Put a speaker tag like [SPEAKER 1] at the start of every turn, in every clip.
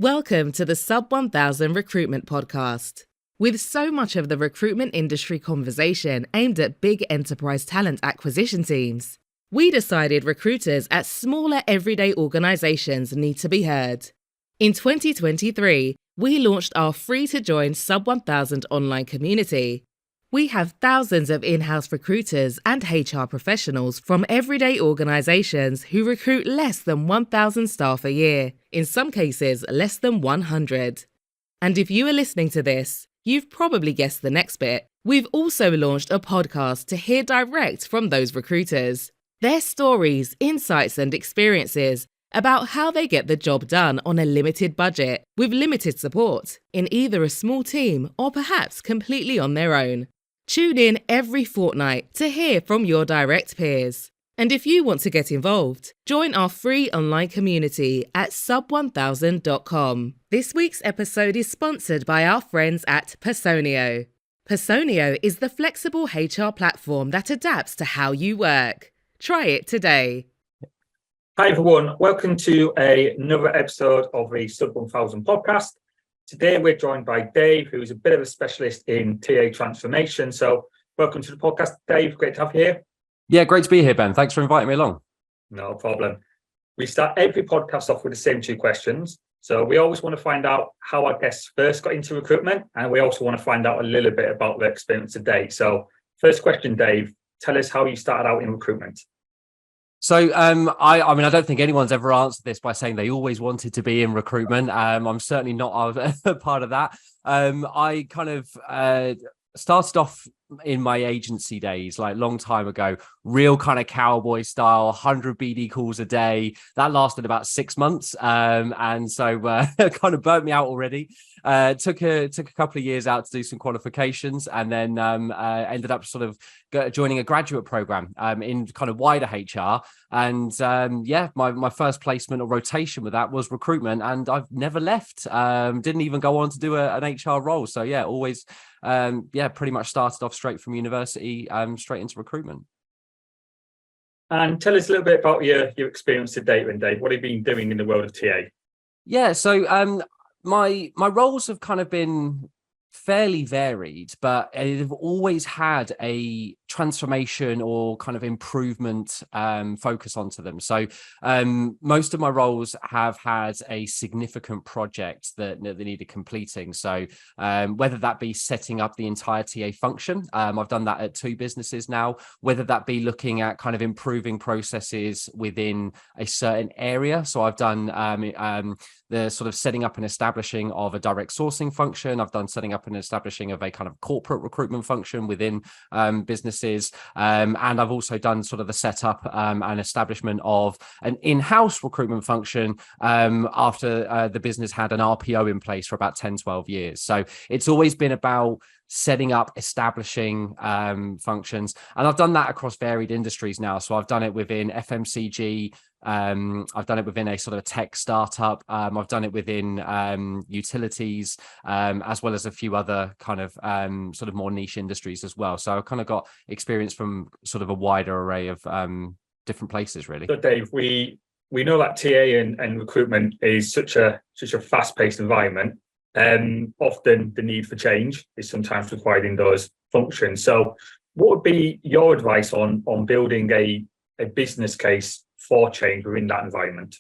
[SPEAKER 1] Welcome to the Sub 1000 Recruitment Podcast. With so much of the recruitment industry conversation aimed at big enterprise talent acquisition teams, we decided recruiters at smaller everyday organizations need to be heard. In 2023, we launched our free-to-join Sub 1000 online community. We have thousands of in-house recruiters and HR professionals from everyday organizations who recruit less than 1,000 staff a year, in some cases less than 100. And if you are listening to this, you've probably guessed the next bit. We've also launched a podcast to hear direct from those recruiters. Their stories, insights, and experiences about how they get the job done on a limited budget, with limited support, in either a small team or perhaps completely on their own. Tune in every fortnight to hear from your direct peers. And if you want to get involved, join our free online community at sub1000.com. This week's episode is sponsored by our friends at Personio. Personio is the flexible HR platform that adapts to how you work. Try it today.
[SPEAKER 2] Hi everyone, welcome to another episode of the Sub 1000 podcast. Today we're joined by Dave, who is a bit of a specialist in TA transformation. So welcome to the podcast, Dave. Great to have you here.
[SPEAKER 3] Yeah, great to be here, Ben. Thanks for inviting me along.
[SPEAKER 2] No problem. We start every podcast off with the same two questions. So we always want to find out how our guests first got into recruitment, and we also want to find out a little bit about their experience today. So first question, Dave, tell us how you started out in recruitment.
[SPEAKER 3] So I mean, I don't think anyone's ever answered this by saying they always wanted to be in recruitment. I'm certainly not a part of that. I kind of started off in my agency days, like long time ago, real kind of cowboy style, 100 BD calls a day. That lasted about 6 months. And so kind of burnt me out already. Took a couple of years out to do some qualifications, and then ended up sort of joining a graduate program in kind of wider HR. And my first placement or rotation with that was recruitment, and I've never left. Didn't even go on to do an HR role. So yeah, always pretty much started off straight from university, straight into recruitment.
[SPEAKER 2] And tell us a little bit about your experience to date, then, Dave. What have you been doing in the world of TA?
[SPEAKER 3] Yeah, so my roles have kind of been fairly varied, but they've always had a transformation or kind of improvement focus onto them. So most of my roles have had a significant project that they needed completing. So whether that be setting up the entire TA function, I've done that at 2 businesses now, whether that be looking at kind of improving processes within a certain area. So I've done the sort of setting up and establishing of a direct sourcing function. I've done setting up and establishing of a kind of corporate recruitment function within businesses. And I've also done sort of the setup and establishment of an in-house recruitment function after the business had an RPO in place for about 10, 12 years. So it's always been about setting up, establishing functions. And I've done that across varied industries now. So I've done it within FMCG. I've done it within a sort of tech startup. I've done it within utilities, as well as a few other kind of sort of more niche industries as well. So I've kind of got experience from sort of a wider array of different places, really.
[SPEAKER 2] So Dave, we know that TA and recruitment is such a fast-paced environment. Often the need for change is sometimes required in those functions. So what would be your advice on building a business case for change within that environment?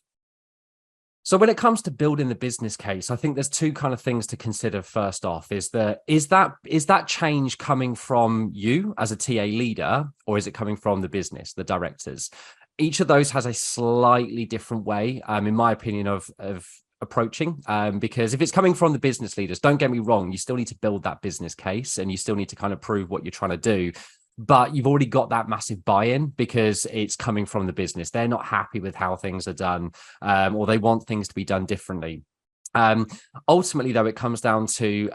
[SPEAKER 3] So when it comes to building the business case, I think there's 2 kind of things to consider. First off, is that change coming from you as a TA leader, or is it coming from the business, the directors? Each of those has a slightly different way, in my opinion, of approaching, because if it's coming from the business leaders, don't get me wrong, you still need to build that business case and you still need to kind of prove what you're trying to do. But you've already got that massive buy-in because it's coming from the business. They're not happy with how things are done, or they want things to be done differently. Ultimately, though, it comes down to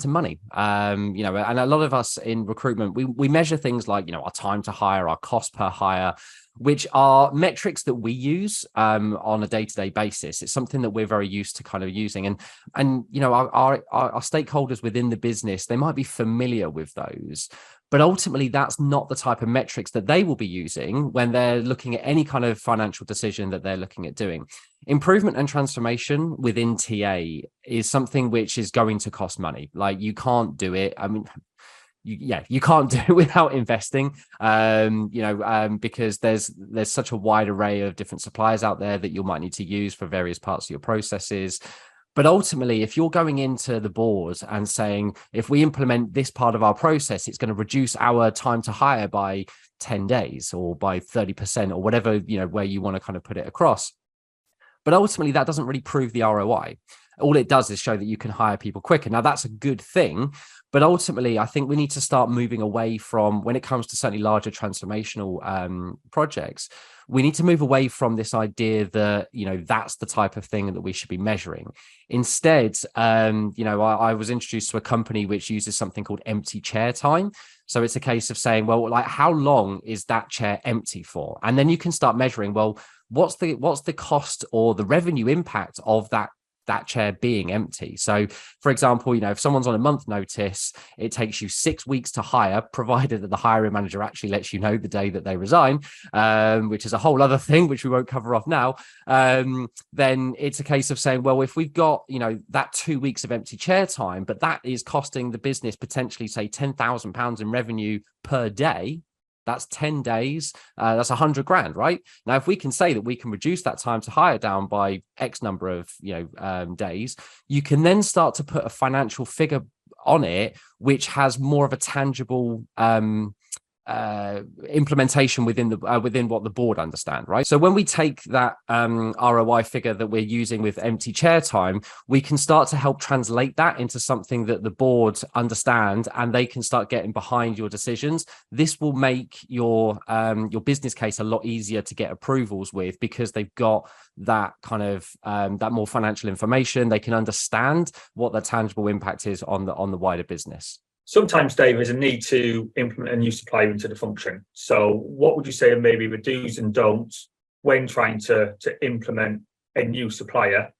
[SPEAKER 3] money. And a lot of us in recruitment, we measure things like, our time to hire, our cost per hire, which are metrics that we use on a day-to-day basis. It's something that we're very used to kind of using. And our stakeholders within the business, they might be familiar with those, But ultimately, that's not the type of metrics that they will be using when they're looking at any kind of financial decision that they're looking at doing. Improvement and transformation within TA is something which is going to cost money. Like, you can't do it. I mean, you can't do it without investing, because there's such a wide array of different suppliers out there that you might need to use for various parts of your processes. But ultimately, if you're going into the board and saying, if we implement this part of our process, it's going to reduce our time to hire by 10 days or by 30% or whatever, where you want to kind of put it across. But ultimately, that doesn't really prove the ROI. All it does is show that you can hire people quicker. Now, that's a good thing. But ultimately, I think we need to start moving away from, when it comes to certainly larger transformational projects, we need to move away from this idea that, that's the type of thing that we should be measuring. Instead, I was introduced to a company which uses something called empty chair time. So it's a case of saying, well, like, how long is that chair empty for? And then you can start measuring, well, what's the cost or the revenue impact of that chair being empty. So, for example, if someone's on a month notice, it takes you 6 weeks to hire, provided that the hiring manager actually lets you know the day that they resign, which is a whole other thing, which we won't cover off now. Then it's a case of saying, well, if we've got, that 2 weeks of empty chair time, but that is costing the business potentially, say, £10,000 in revenue per day, that's 10 days. That's 100 grand, right? Now, if we can say that we can reduce that time to hire down by X number of, days, you can then start to put a financial figure on it, which has more of a tangible implementation within what the board understand, right? So when we take that ROI figure that we're using with empty chair time, we can start to help translate that into something that the board understand, and they can start getting behind your decisions. This will make your business case a lot easier to get approvals with, because they've got that kind of that more financial information. They can understand what the tangible impact is on the wider business.
[SPEAKER 2] Sometimes, Dave, there's a need to implement a new supplier into the function. So what would you say are maybe the do's and don'ts when trying to implement a new supplier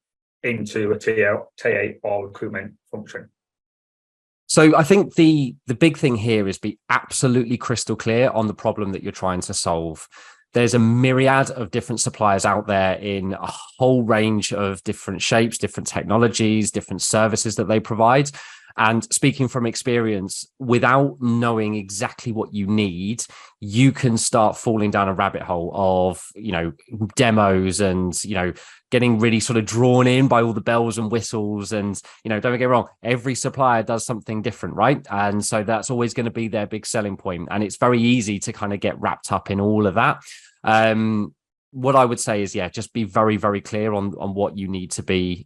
[SPEAKER 2] into a TA or recruitment function?
[SPEAKER 3] So I think the big thing here is be absolutely crystal clear on the problem that you're trying to solve. There's a myriad of different suppliers out there in a whole range of different shapes, different technologies, different services that they provide. And speaking from experience, without knowing exactly what you need, you can start falling down a rabbit hole of, demos and, getting really sort of drawn in by all the bells and whistles. And, don't get me wrong, every supplier does something different, right? And so that's always going to be their big selling point. And it's very easy to kind of get wrapped up in all of that. What I would say is, just be very, very clear on what you need to be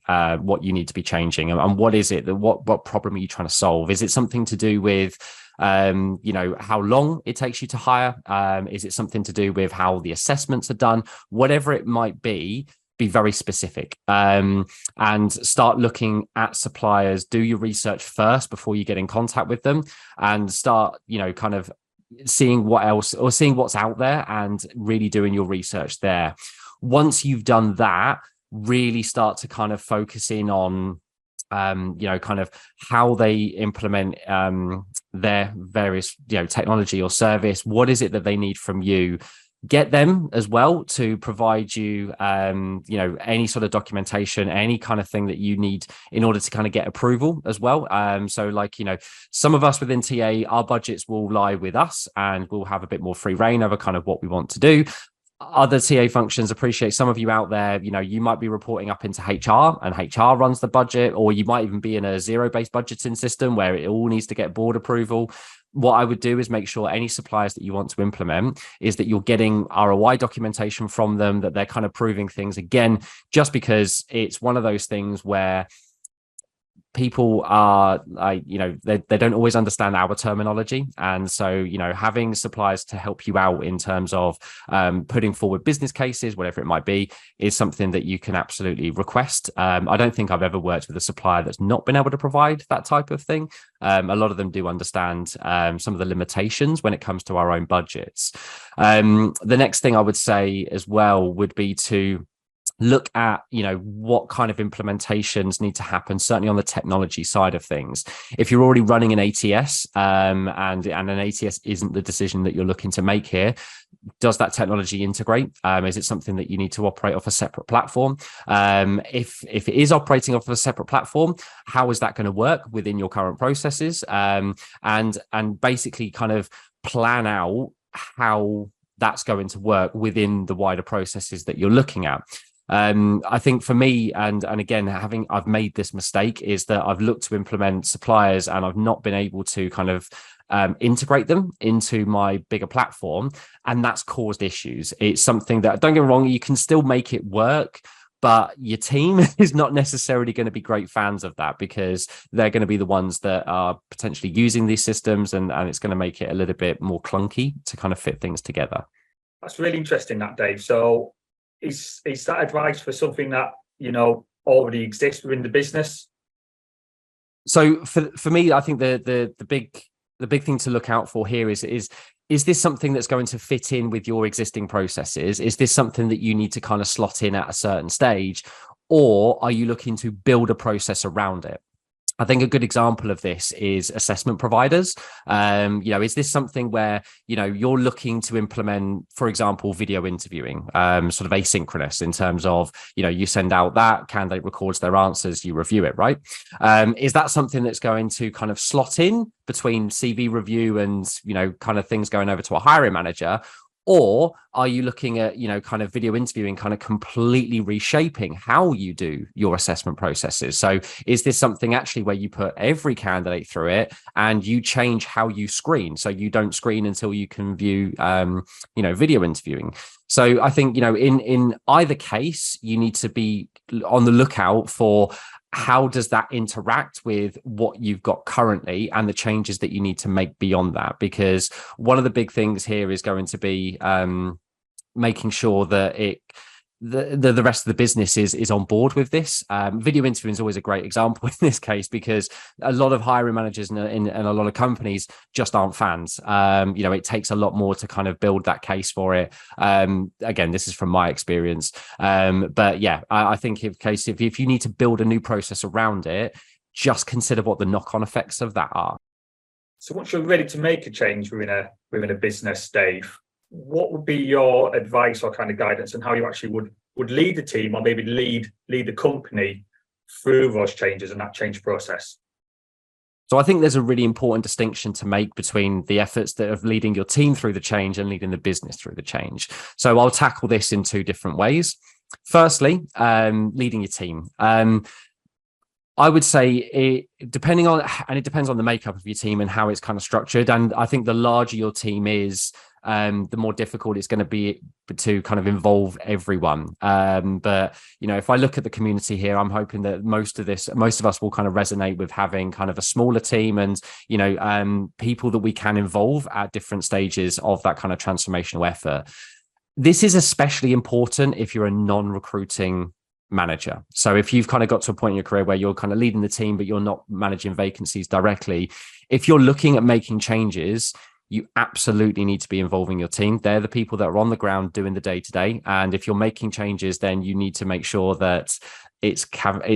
[SPEAKER 3] changing, and what is it that what problem are you trying to solve? Is it something to do with how long it takes you to hire? Is it something to do with how the assessments are done? Whatever it might be very specific, and start looking at suppliers. Do your research first before you get in contact with them, and start kind of seeing what else, or seeing what's out there, and really doing your research there. Once you've done that, really start to kind of focus in on kind of how they implement their various technology or service. What is it that they need from you? Get them as well to provide you, any sort of documentation, any kind of thing that you need in order to kind of get approval as well. So like, some of us within TA, our budgets will lie with us, and we'll have a bit more free reign over kind of what we want to do. Other TA functions, appreciate some of you out there, you might be reporting up into HR, and HR runs the budget, or you might even be in a zero-based budgeting system where it all needs to get board approval. What I would do is make sure any suppliers that you want to implement is that you're getting ROI documentation from them, that they're kind of proving things, again, just because it's one of those things where people are they don't always understand our terminology. And so having suppliers to help you out in terms of putting forward business cases, whatever it might be, is something that you can absolutely request. I don't think I've ever worked with a supplier that's not been able to provide that type of thing. A lot of them do understand some of the limitations when it comes to our own budgets. The next thing I would say as well would be to look at, what kind of implementations need to happen, certainly on the technology side of things. If you're already running an ATS, and an ATS isn't the decision that you're looking to make here, does that technology integrate? Is it something that you need to operate off a separate platform? If it is operating off of a separate platform, how is that going to work within your current processes? And basically kind of plan out how that's going to work within the wider processes that you're looking at. I think for me, and again, I've made this mistake, is that I've looked to implement suppliers and I've not been able to kind of integrate them into my bigger platform, and that's caused issues. It's something that, don't get me wrong, you can still make it work, but your team is not necessarily going to be great fans of that, because they're going to be the ones that are potentially using these systems, and it's going to make it a little bit more clunky to kind of fit things together.
[SPEAKER 2] That's really interesting, that, Dave. So is that advice for something that, already exists within the business?
[SPEAKER 3] So for me, I think the big thing to look out for here is this something that's going to fit in with your existing processes? Is this something that you need to kind of slot in at a certain stage, or are you looking to build a process around it? I think a good example of this is assessment providers. Is this something where, you're looking to implement, for example, video interviewing, sort of asynchronous in terms of, you send out that, candidate records their answers, you review it, right? Is that something that's going to kind of slot in between CV review and, kind of things going over to a hiring manager? Or are you looking at, kind of video interviewing, kind of completely reshaping how you do your assessment processes? So is this something actually where you put every candidate through it and you change how you screen? So you don't screen until you can view, video interviewing. So I think, in either case, you need to be on the lookout for how does that interact with what you've got currently and the changes that you need to make beyond that? Because one of the big things here is going to be making sure that the rest of the business is on board with this. Video interviewing is always a great example in this case, because a lot of hiring managers and a lot of companies just aren't fans. It takes a lot more to kind of build that case for it. Again, this is from my experience. But yeah, I think if you need to build a new process around it, just consider what the knock-on effects of that are.
[SPEAKER 2] So once you're ready to make a change within a business, Dave, what would be your advice or kind of guidance on how you actually would lead the team, or maybe lead the company through those changes and that change process?
[SPEAKER 3] So I think there's a really important distinction to make between the efforts that of leading your team through the change and leading the business through the change. So I'll tackle this in two different ways. Firstly, leading your team. I would say it depends on the makeup of your team and how it's kind of structured. And I think the larger your team is, the more difficult it's going to be to kind of involve everyone. But, if I look at the community here, I'm hoping that most of us will kind of resonate with having kind of a smaller team and, people that we can involve at different stages of that kind of transformational effort. This is especially important if you're a non-recruiting manager. So if you've kind of got to a point in your career where you're kind of leading the team, but you're not managing vacancies directly, if you're looking at making changes, you absolutely need to be involving your team. They're the people that are on the ground doing the day-to-day. And if you're making changes, then you need to make sure that it's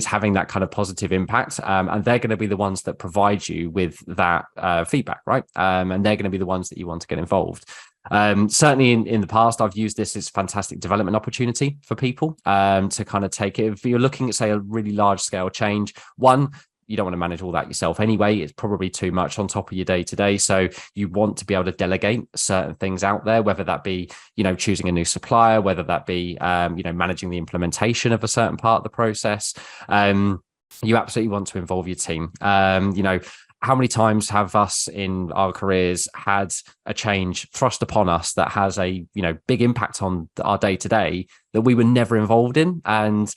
[SPEAKER 3] having that kind of positive impact. And they're going to be the ones that provide you with that feedback, right? And they're going to be the ones that you want to get involved. Certainly in the past, I've used this as a fantastic development opportunity for people to kind of take it. If you're looking at, say, a really large scale change, you don't want to manage all that yourself anyway. It's probably too much on top of your day to day. So you want to be able to delegate certain things out there, whether that be, choosing a new supplier, whether that be, managing the implementation of a certain part of the process. You absolutely want to involve your team. How many times have us in our careers had a change thrust upon us that has a, big impact on our day to day that we were never involved in? And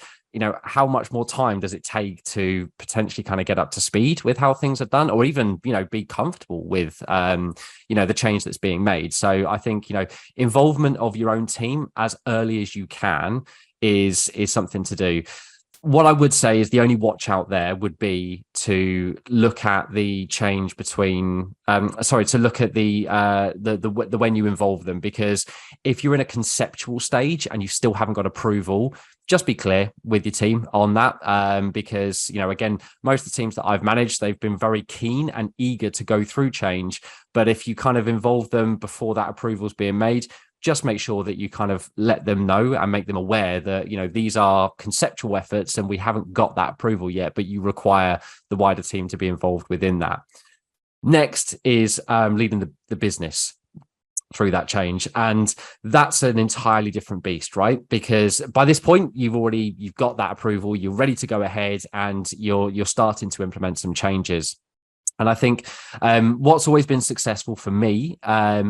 [SPEAKER 3] how much more time does it take to potentially kind of get up to speed with how things are done, or even, be comfortable with, the change that's being made? So I think, involvement of your own team as early as you can is something to do. What I would say is the only watch out there would be to look at the change between, to look at the when you involve them, because if you're in a conceptual stage and you still haven't got approval, just be clear with your team on that, because, again, most of the teams that I've managed, they've been very keen and eager to go through change. But if you kind of involve them before that approval is being made, just make sure that you kind of let them know and make them aware that, these are conceptual efforts and we haven't got that approval yet, but you require the wider team to be involved within that. Next is leading the business through that change. And that's an entirely different beast, right? Because by this point, you've got that approval, you're ready to go ahead, and you're starting to implement some changes. And I think what's always been successful for me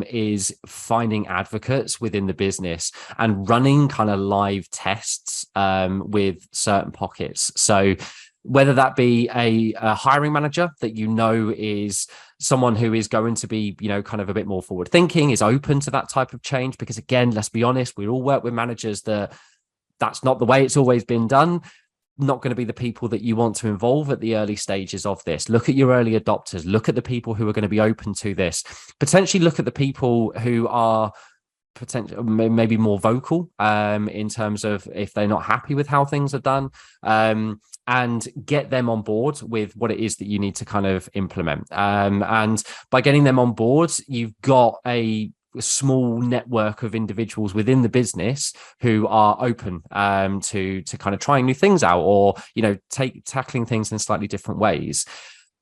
[SPEAKER 3] is finding advocates within the business and running kind of live tests with certain pockets. So whether that be a hiring manager that is someone who is going to be, kind of a bit more forward thinking, is open to that type of change, because again, let's be honest, we all work with managers that's not the way it's always been done. Not going to be the people that you want to involve at the early stages of this. Look at your early adopters. Look at the people who are going to be open to this. Potentially look at the people who are potentially maybe more vocal in terms of if they're not happy with how things are done, and get them on board with what it is that you need to kind of implement. And by getting them on board, you've got a small network of individuals within the business who are open to kind of trying new things out, or tackling things in slightly different ways.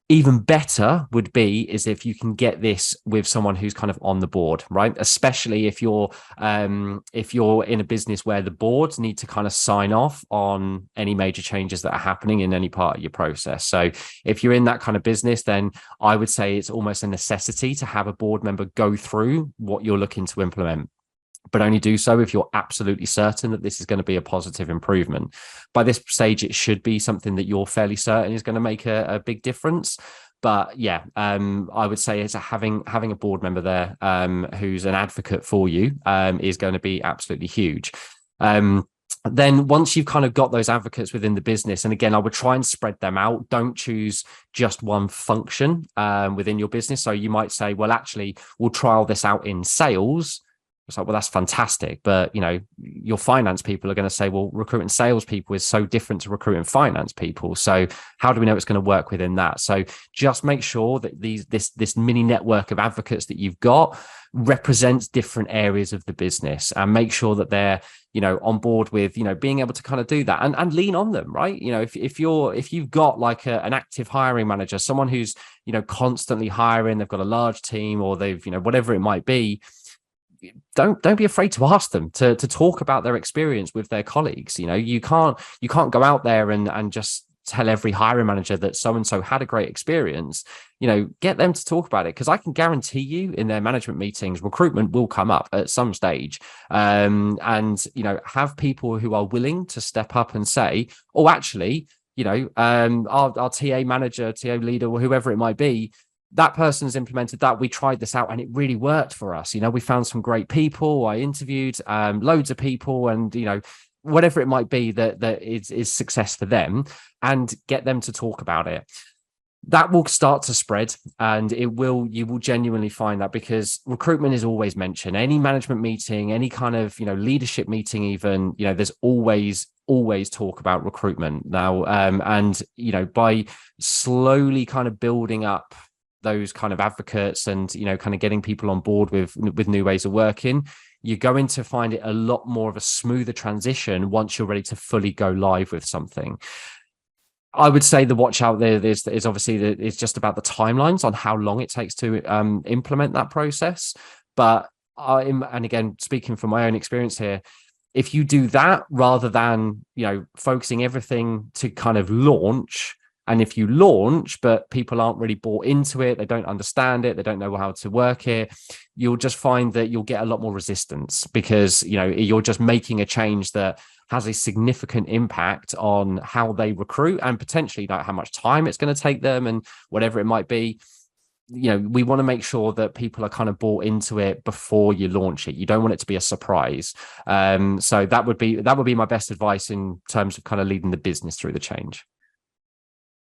[SPEAKER 3] Even better would be is if you can get this with someone who's kind of on the board, right? Especially if you're in a business where the boards need to kind of sign off on any major changes that are happening in any part of your process. So if you're in that kind of business, then I would say it's almost a necessity to have a board member go through what you're looking to implement, but only do so if you're absolutely certain that this is going to be a positive improvement. By this stage, it should be something that you're fairly certain is going to make a big difference. But yeah, I would say having a board member there who's an advocate for you is going to be absolutely huge. Then once you've kind of got those advocates within the business, and again, I would try and spread them out. Don't choose just one function within your business. So you might say, well, actually, we'll trial this out in sales. It's like, well, that's fantastic. But, your finance people are going to say, well, recruiting sales people is so different to recruiting finance people. So how do we know it's going to work within that? So just make sure that this mini network of advocates that you've got represents different areas of the business, and make sure that they're, on board with, being able to kind of do that and lean on them, right? If you've got like an active hiring manager, someone who's, constantly hiring, they've got a large team, or they've, whatever it might be, don't be afraid to ask them to talk about their experience with their colleagues. You can't go out there and just tell every hiring manager that so-and-so had a great experience. Get them to talk about it, because I can guarantee you in their management meetings, recruitment will come up at some stage. And have people who are willing to step up and say, oh, actually, our TA manager, TA leader, or whoever it might be, that person's implemented that. We tried this out and it really worked for us. We found some great people. I interviewed loads of people, and, whatever it might be that is success for them, and get them to talk about it. That will start to spread, and you will genuinely find that, because recruitment is always mentioned. Any management meeting, any kind of, leadership meeting, even, there's always talk about recruitment now. And, by slowly kind of building up those kind of advocates and, kind of getting people on board with new ways of working, you're going to find it a lot more of a smoother transition once you're ready to fully go live with something. I would say the watch out there is obviously that it's just about the timelines on how long it takes to implement that process. But and again, speaking from my own experience here, if you do that rather than, focusing everything to kind of launch, and if you launch, but people aren't really bought into it, they don't understand it, they don't know how to work it, you'll just find that you'll get a lot more resistance, because, you're just making a change that has a significant impact on how they recruit, and potentially how much time it's going to take them and whatever it might be. we want to make sure that people are kind of bought into it before you launch it. You don't want it to be a surprise. So that would be my best advice in terms of kind of leading the business through the change.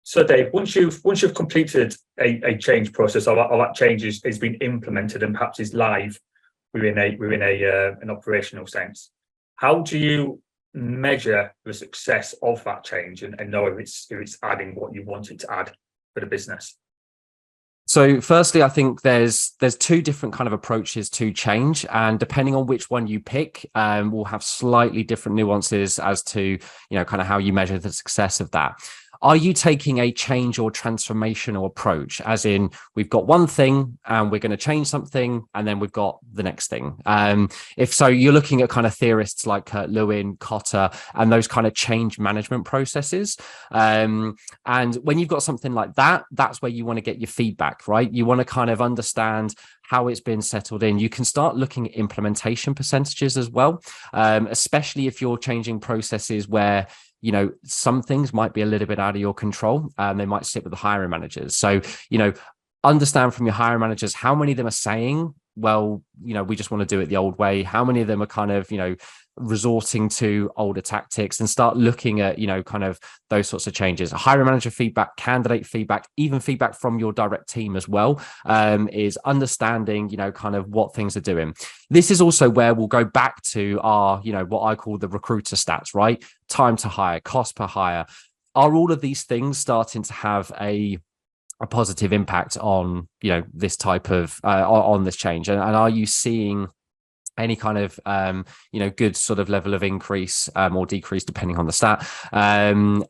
[SPEAKER 2] So Dave, once you've completed a change process, or that change is been implemented and perhaps is live within an operational sense, how do you measure the success of that change and know if it's adding what you want it to add for the business?
[SPEAKER 3] So firstly, I think there's two different kind of approaches to change, and depending on which one you pick, will have slightly different nuances as to, kind of how you measure the success of that. Are you taking a change or transformational approach, as in we've got one thing and we're going to change something and then we've got the next thing? If so, you're looking at kind of theorists like Lewin, Cotter, and those kind of change management processes. And when you've got something like that, that's where you want to get your feedback, right? You want to kind of understand how it's been settled in. You can start looking at implementation percentages as well, especially if you're changing processes where some things might be a little bit out of your control, and they might sit with the hiring managers. So, understand from your hiring managers how many of them are saying, well, we just want to do it the old way. How many of them are kind of, resorting to older tactics, and start looking at, kind of those sorts of changes. Hiring manager feedback, candidate feedback, even feedback from your direct team as well, is understanding, kind of what things are doing. This is also where we'll go back to our, what I call the recruiter stats, right? Time to hire, cost per hire. Are all of these things starting to have a positive impact on, this type of, on this change? And are you seeing any kind of good sort of level of increase or decrease depending on the stat, and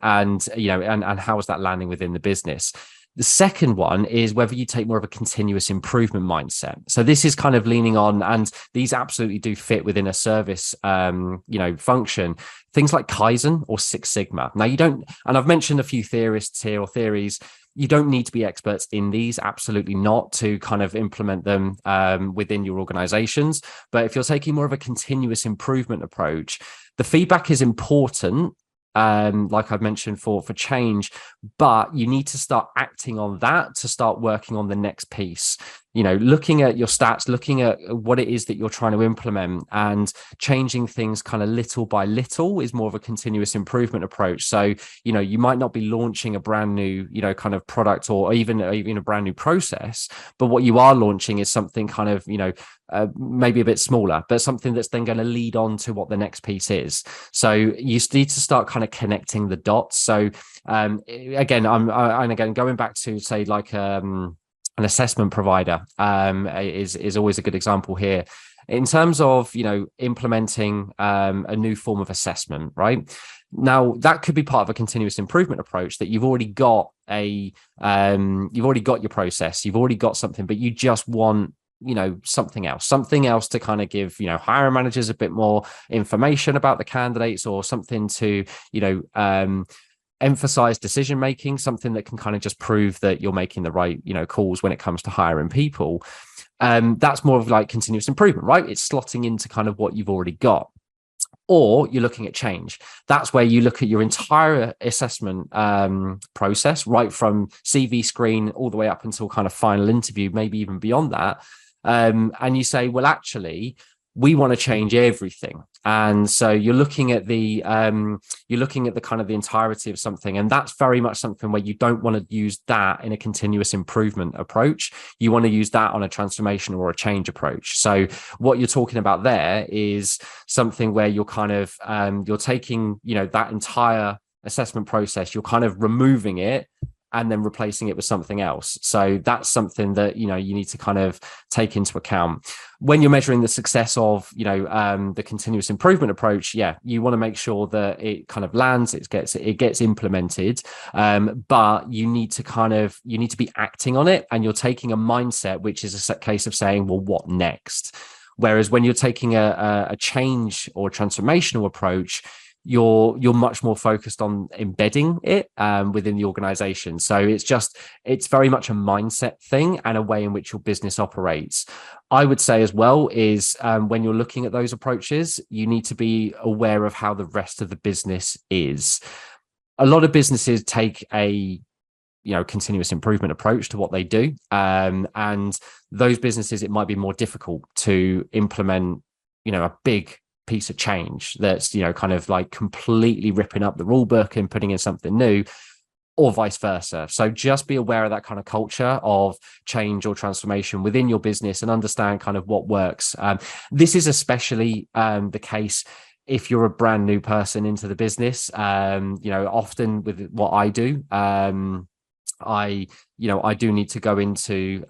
[SPEAKER 3] how is that landing within the business? The second one is whether you take more of a continuous improvement mindset. So this is kind of leaning on, and these absolutely do fit within a service function, things like Kaizen or Six Sigma. Now you don't, and I've mentioned a few theorists here or theories. You don't need to be experts in these, absolutely not, to kind of implement them within your organizations. But if you're taking more of a continuous improvement approach, the feedback is important, like I've mentioned for change, but you need to start acting on that to start working on the next piece. Looking at your stats, looking at what it is that you're trying to implement, and changing things kind of little by little is more of a continuous improvement approach. So, you might not be launching a brand new, kind of product, or even a brand new process, but what you are launching is something kind of, maybe a bit smaller, but something that's then going to lead on to what the next piece is. So you need to start kind of connecting the dots. So again, going back to say like an assessment provider is always a good example here in terms of implementing a new form of assessment. Right now, that could be part of a continuous improvement approach, that you've already got your process, you've already got something, but you just want something else to kind of give hiring managers a bit more information about the candidates, or something to emphasize decision making, something that can kind of just prove that you're making the right calls when it comes to hiring people. That's more of like continuous improvement, right? It's slotting into kind of what you've already got. Or you're looking at change. That's where you look at your entire assessment process, right from CV screen all the way up until kind of final interview, maybe even beyond that. And you say, well, actually, we want to change everything. And so you're looking at the kind of the entirety of something. And that's very much something where you don't want to use that in a continuous improvement approach. You want to use that on a transformation or a change approach. So what you're talking about there is something where you're kind of, you're taking, that entire assessment process, you're kind of removing it and then replacing it with something else. So that's something that, you need to kind of take into account when you're measuring the success of, the continuous improvement approach. Yeah, you want to make sure that it kind of lands, it gets implemented. But you need to be acting on it, and you're taking a mindset, which is a case of saying, well, what next? Whereas when you're taking a change or transformational approach, you're much more focused on embedding it within the organization. So it's very much a mindset thing and a way in which your business operates. I would say as well is when you're looking at those approaches, you need to be aware of how the rest of the business is. A lot of businesses take a continuous improvement approach to what they do. And those businesses, it might be more difficult to implement, a big piece of change that's, kind of like completely ripping up the rule book and putting in something new, or vice versa. So just be aware of that kind of culture of change or transformation within your business and understand kind of what works. This is especially the case if you're a brand new person into the business. Often with what I do, I do need to go into,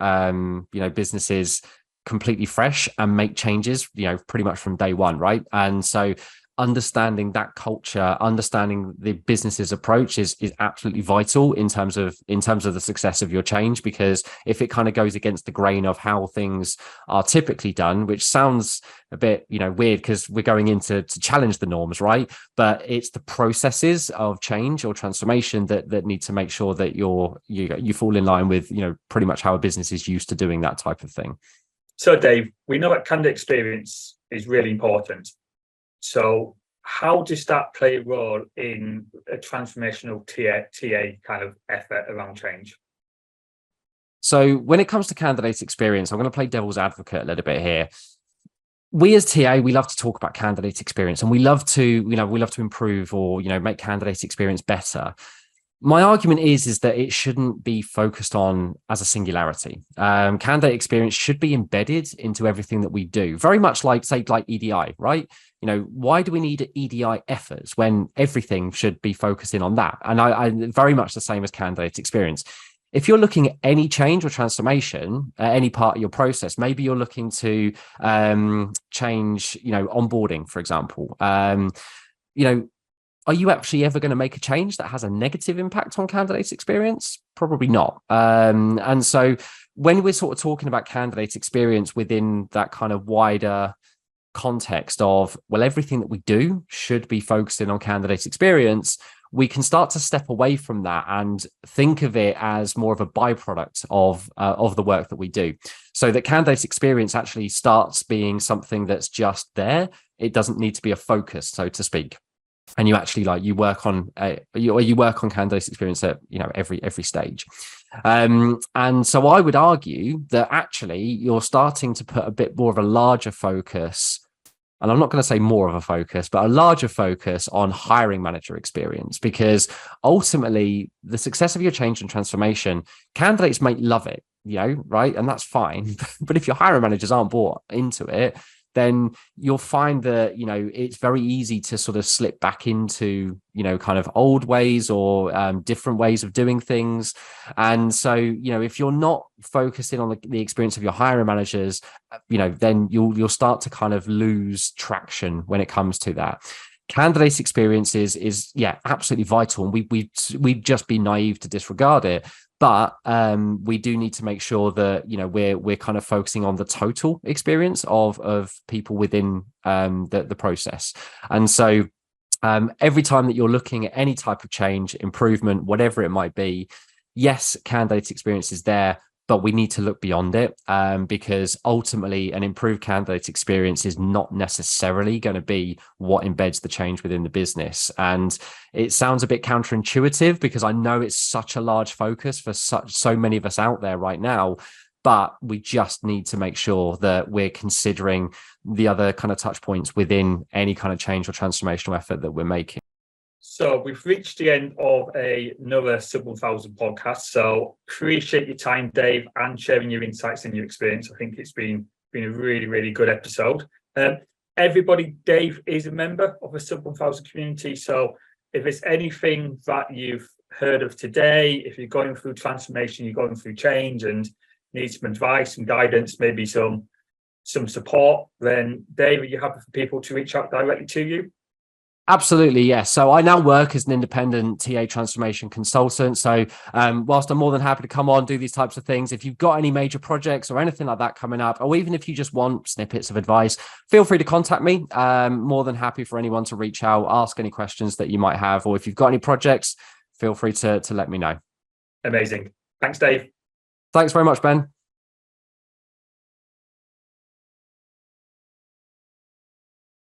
[SPEAKER 3] businesses completely fresh and make changes, pretty much from day one. Right. And so understanding that culture, understanding the business's approach is absolutely vital in terms of the success of your change, because if it kind of goes against the grain of how things are typically done, which sounds a bit weird because we're going in to challenge the norms, right? But it's the processes of change or transformation that need to make sure that you fall in line with pretty much how a business is used to doing that type of thing.
[SPEAKER 2] So Dave, we know that candidate experience is really important. So how does that play a role in a transformational TA kind of effort around change?
[SPEAKER 3] So when it comes to candidate experience, I'm going to play devil's advocate a little bit here. We as TA, we love to talk about candidate experience, and we love to improve or, make candidate experience better. My argument is that it shouldn't be focused on as a singularity. Candidate experience should be embedded into everything that we do, very much like EDI, right? Why do we need EDI efforts when everything should be focusing on that? And I very much the same as candidate experience. If you're looking at any change or transformation at any part of your process, maybe you're looking to change, onboarding, for example, are you actually ever going to make a change that has a negative impact on candidate experience? Probably not. And so when we're sort of talking about candidate experience within that kind of wider context of, well, everything that we do should be focusing on candidate experience, we can start to step away from that and think of it as more of a byproduct of the work that we do. So that candidate experience actually starts being something that's just there. It doesn't need to be a focus, so to speak. And you actually you work on candidate experience at every stage. And so I would argue that actually you're starting to put a bit more of a larger focus, and I'm not going to say more of a focus, but a larger focus on hiring manager experience, because ultimately the success of your change and transformation, candidates might love it, right? And that's fine. But if your hiring managers aren't bought into it, then you'll find that, it's very easy to sort of slip back into, kind of old ways or different ways of doing things. And so, if you're not focusing on the experience of your hiring managers, then you'll start to kind of lose traction when it comes to that. Candidate experience is absolutely vital, and we'd just be naive to disregard it. But we do need to make sure that we're kind of focusing on the total experience of people within the process. And so every time that you're looking at any type of change, improvement, whatever it might be, yes, candidate experience is there, but we need to look beyond it, because ultimately an improved candidate experience is not necessarily going to be what embeds the change within the business. And it sounds a bit counterintuitive because I know it's such a large focus for so many of us out there right now, but we just need to make sure that we're considering the other kind of touch points within any kind of change or transformational effort that we're making.
[SPEAKER 2] So we've reached the end of another Sub 1000 podcast. So appreciate your time, Dave, and sharing your insights and your experience. I think it's been a really, really good episode. Everybody, Dave is a member of the Sub 1000 community. So if there's anything that you've heard of today, if you're going through transformation, you're going through change and need some advice and guidance, maybe some support, then Dave, are you happy for people to reach out directly to you?
[SPEAKER 3] Absolutely, yes. So I now work as an independent TA transformation consultant. So whilst I'm more than happy to come on, do these types of things, if you've got any major projects or anything like that coming up, or even if you just want snippets of advice, feel free to contact me. More than happy for anyone to reach out, ask any questions that you might have, or if you've got any projects, feel free to let me know.
[SPEAKER 2] Amazing. Thanks, Dave.
[SPEAKER 3] Thanks very much, Ben.